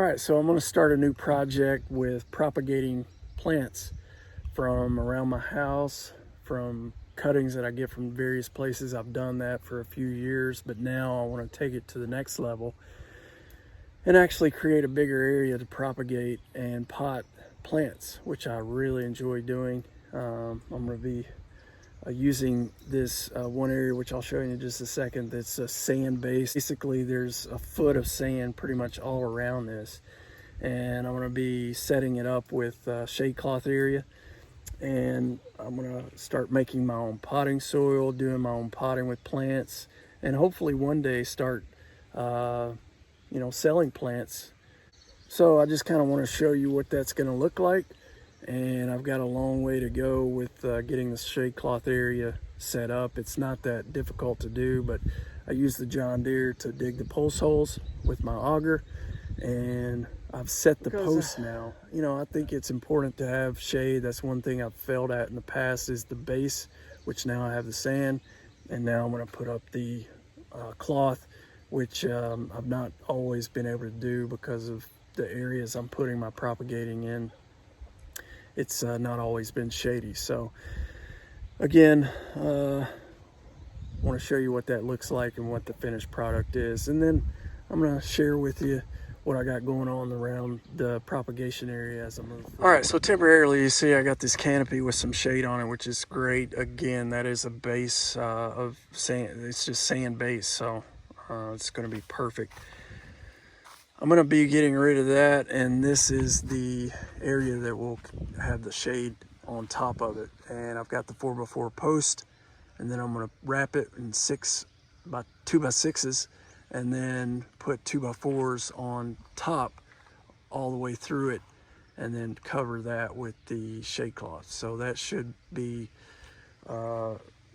Alright, so I'm going to start a new project with propagating plants from around my house, from cuttings that I get from various places. I've done that for a few years, but now I want to take it to the next level and actually create a bigger area to propagate and pot plants, which I really enjoy doing. I'm going to be using this one area, which I'll show you in just a second, that's a sand base. Basically, there's a foot of sand pretty much all around this, and I'm going to be setting it up with a shade cloth area, and I'm going to start making my own potting soil, doing my own potting with plants, and hopefully one day start selling plants. So I just kind of want to show you what that's going to look like. And I've got a long way to go with getting the shade cloth area set up. It's not that difficult to do, but I use the John Deere to dig the post holes with my auger, and I've set the posts now. You know, I think it's important to have shade. That's one thing I've failed at in the past, is the base, which now I have the sand, and now I'm going to put up the cloth, which I've not always been able to do because of the areas I'm putting my propagating in. It's not always been shady. So again, I want to show you what that looks like and what the finished product is, and then I'm going to share with you what I got going on around the propagation area as I move forward. All right, so temporarily you see I got this canopy with some shade on it, which is great. Again, that is a base of sand. It's just sand base, so it's going to be perfect. I'm going to be getting rid of that, and this is the area that will have the shade on top of it. And I've got the 4x4 post, and then I'm going to wrap it in 2x6s, and then put 2x4s on top all the way through it, and then cover that with the shade cloth. So that should be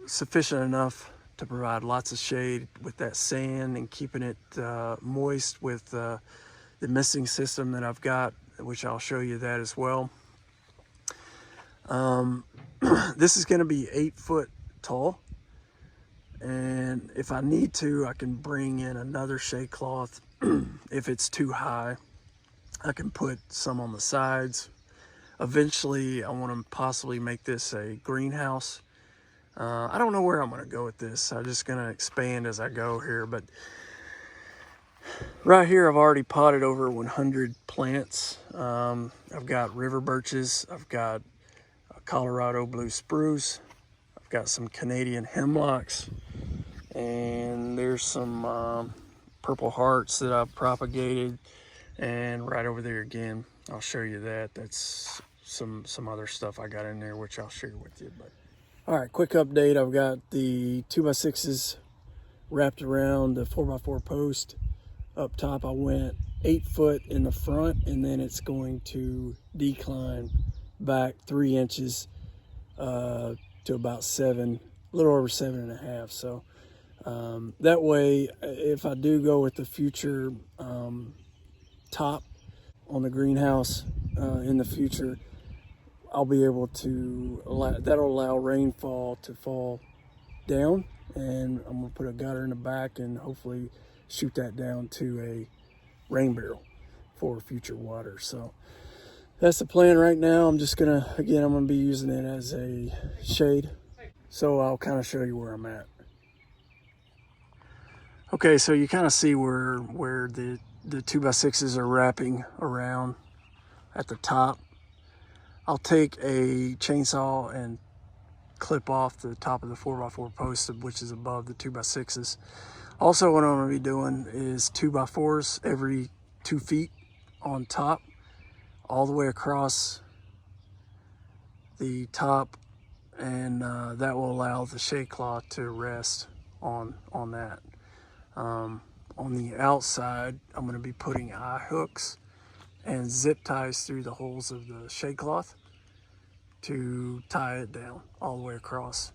sufficient enough to provide lots of shade with that sand, and keeping it moist with the misting system that I've got, which I'll show you that as well. This is going to be 8 foot tall, and if I need to, I can bring in another shade cloth. If it's too high, I can put some on the sides. Eventually, I want to possibly make this a greenhouse. I don't know where I'm going to go with this. I'm just going to expand as I go here. But right here, I've already potted over 100 plants. I've got river birches. I've got Colorado blue spruce. I've got some Canadian hemlocks. And there's some purple hearts that I've propagated. And right over there again, I'll show you that. That's some other stuff I got in there, which I'll share with you. But all right, quick update. I've got the 2x6s wrapped around the 4x4 post. Up top, I went 8 foot in the front, and then it's going to decline back 3 inches to about 7, a little over 7.5. So that way, if I do go with the future top on the greenhouse in the future, I'll be able to that'll allow rainfall to fall down, and I'm gonna put a gutter in the back and hopefully shoot that down to a rain barrel for future water. So that's the plan right now. I'm gonna be using it as a shade. So I'll kind of show you where I'm at. Okay, so you kind of see where the 2x6s are wrapping around at the top. I'll take a chainsaw and clip off the top of the 4x4 post, which is above the 2x6s. Also, what I'm going to be doing is 2x4s every 2 feet on top, all the way across the top, and that will allow the shade cloth to rest on that. On the outside, I'm going to be putting eye hooks and zip ties through the holes of the shade cloth to tie it down all the way across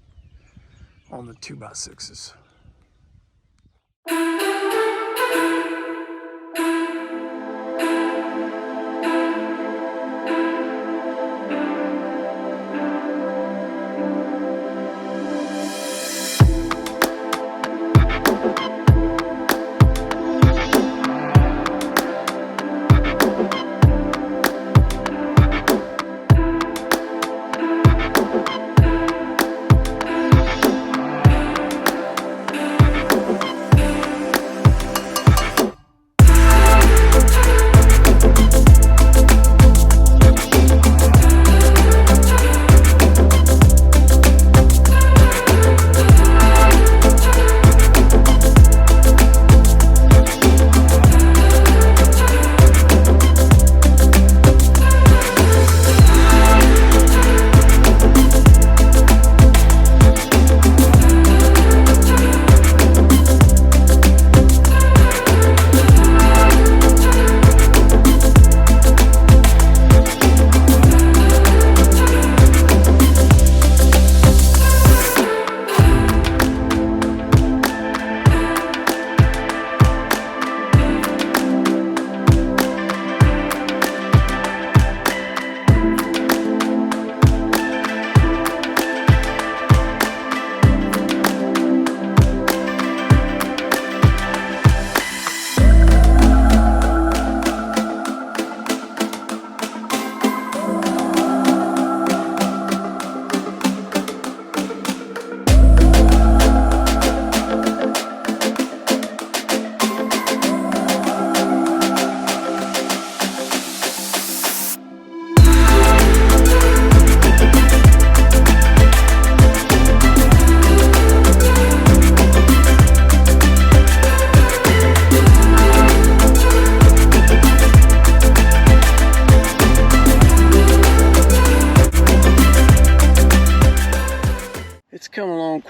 on the 2x6s.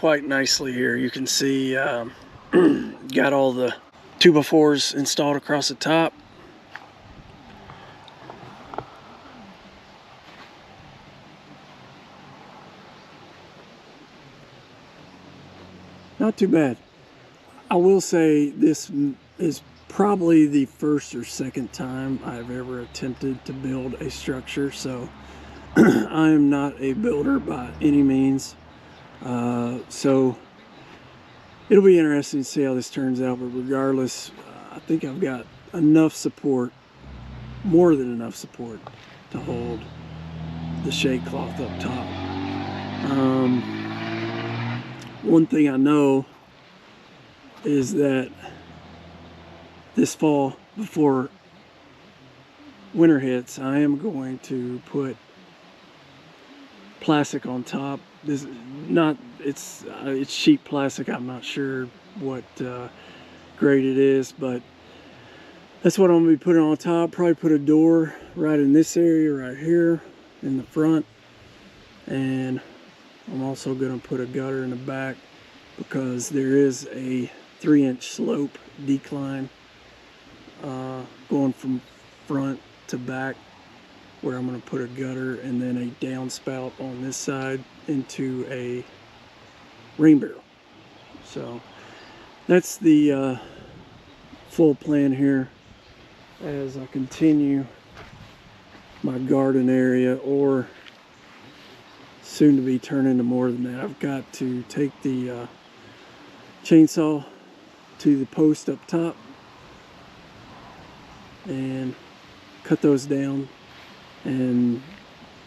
quite nicely here. You can see got all the 2x4s installed across the top. Not too bad. I will say this is probably the first or second time I've ever attempted to build a structure, so I am not a builder by any means. So it'll be interesting to see how this turns out, but regardless, I think I've got enough support, more than enough support, to hold the shade cloth up top. One thing I know is that this fall, before winter hits, I am going to put plastic on top. This it's cheap plastic. I'm not sure what grade it is, but that's what I'm gonna be putting on top. Probably put a door right in this area right here in the front, and I'm also gonna put a gutter in the back because there is a 3-inch slope decline going from front to back, where I'm going to put a gutter and then a downspout on this side into a rain barrel. So that's the full plan here as I continue my garden area, or soon to be turn into more than that. I've got to take the chainsaw to the post up top and cut those down, and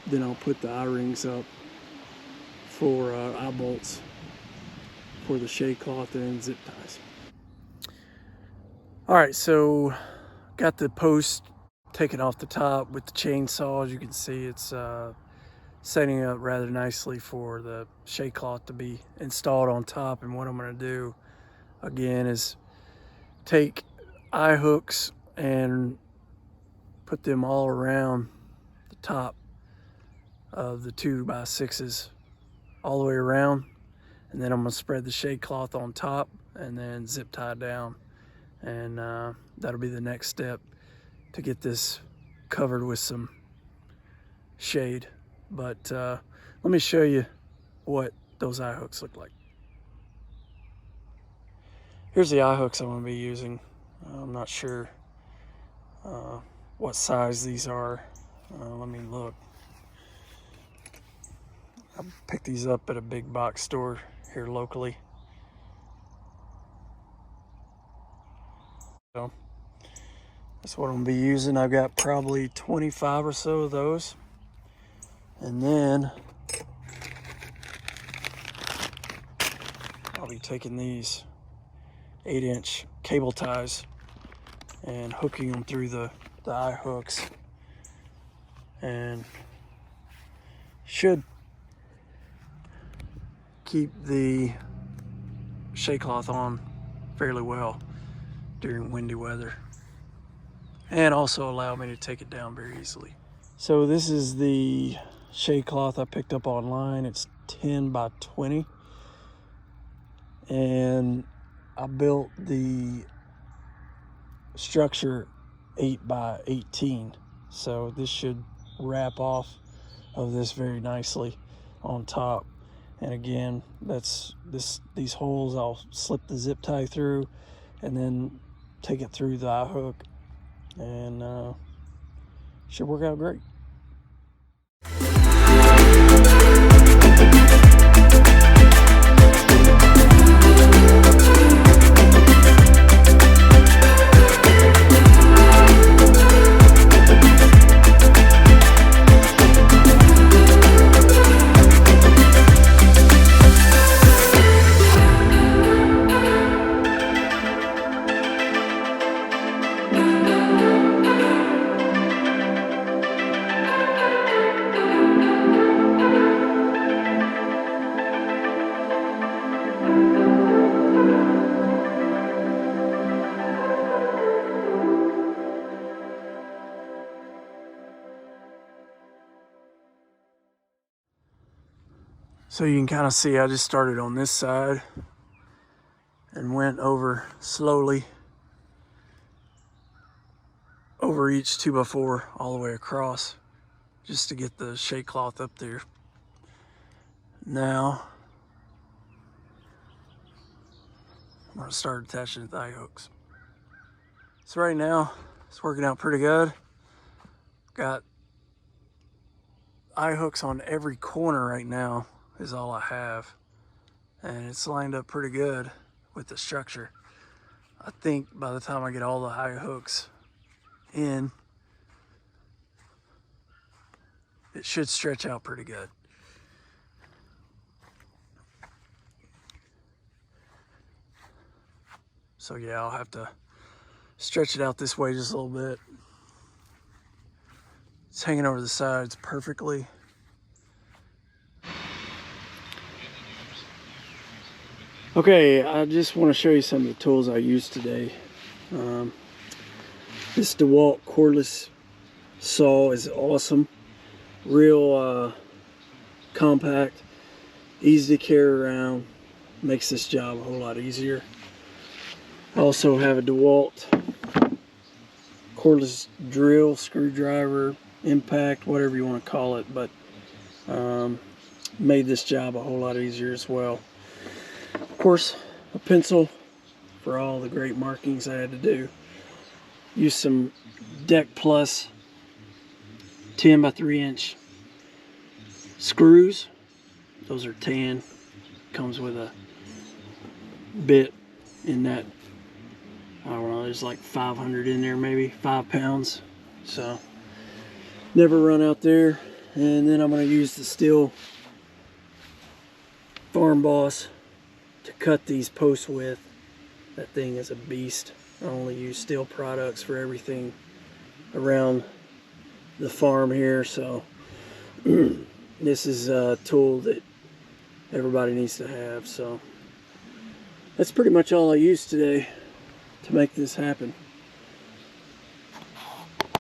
then I'll put the eye-rings up for eye bolts for the shade cloth and zip ties. Alright, so got the post taken off the top with the chainsaw. As you can see, it's setting up rather nicely for the shade cloth to be installed on top. And what I'm going to do again is take eye hooks and put them all around the top of the 2x6s all the way around, and then I'm going to spread the shade cloth on top and then zip tie down, and that'll be the next step to get this covered with some shade. But let me show you what those eye hooks look like. Here's the eye hooks I'm going to be using. I'm not sure what size these are. Let me look. I picked these up at a big box store here locally. So that's what I'm going to be using. I've got probably 25 or so of those. And then I'll be taking these 8-inch cable ties and hooking them through the eye hooks, and should keep the shade cloth on fairly well during windy weather, and also allow me to take it down very easily. So this is the shade cloth I picked up online. It's 10 by 20, and I built the structure 8 by 18, so this should wrap off of this very nicely on top. And again, that's these holes I'll slip the zip tie through and then take it through the eye hook, and should work out great. So you can kind of see I just started on this side and went over slowly over each 2x4 all the way across just to get the shade cloth up there. Now I'm going to start attaching the thigh hooks. So right now it's working out pretty good. Got eye hooks on every corner right now is all I have, and it's lined up pretty good with the structure. I think by the time I get all the eye hooks in, it should stretch out pretty good. So yeah, I'll have to stretch it out this way just a little bit. It's hanging over the sides perfectly. Okay, I just want to show you some of the tools I used today. This DeWalt cordless saw is awesome. Real compact, easy to carry around, makes this job a whole lot easier. I also have a DeWalt cordless drill, screwdriver, impact, whatever you want to call it, but made this job a whole lot easier as well. Of course, a pencil for all the great markings I had to do. Use some Deck Plus 10 by 3 inch screws. Those are tan. Comes with a bit in that. I don't know, there's like 500 in there, maybe 5 pounds. So never run out there. And then I'm going to use the steel Farm Boss to cut these posts with. That thing is a beast. I only use steel products for everything around the farm here, so this is a tool that everybody needs to have. So that's pretty much all I used today to make this happen.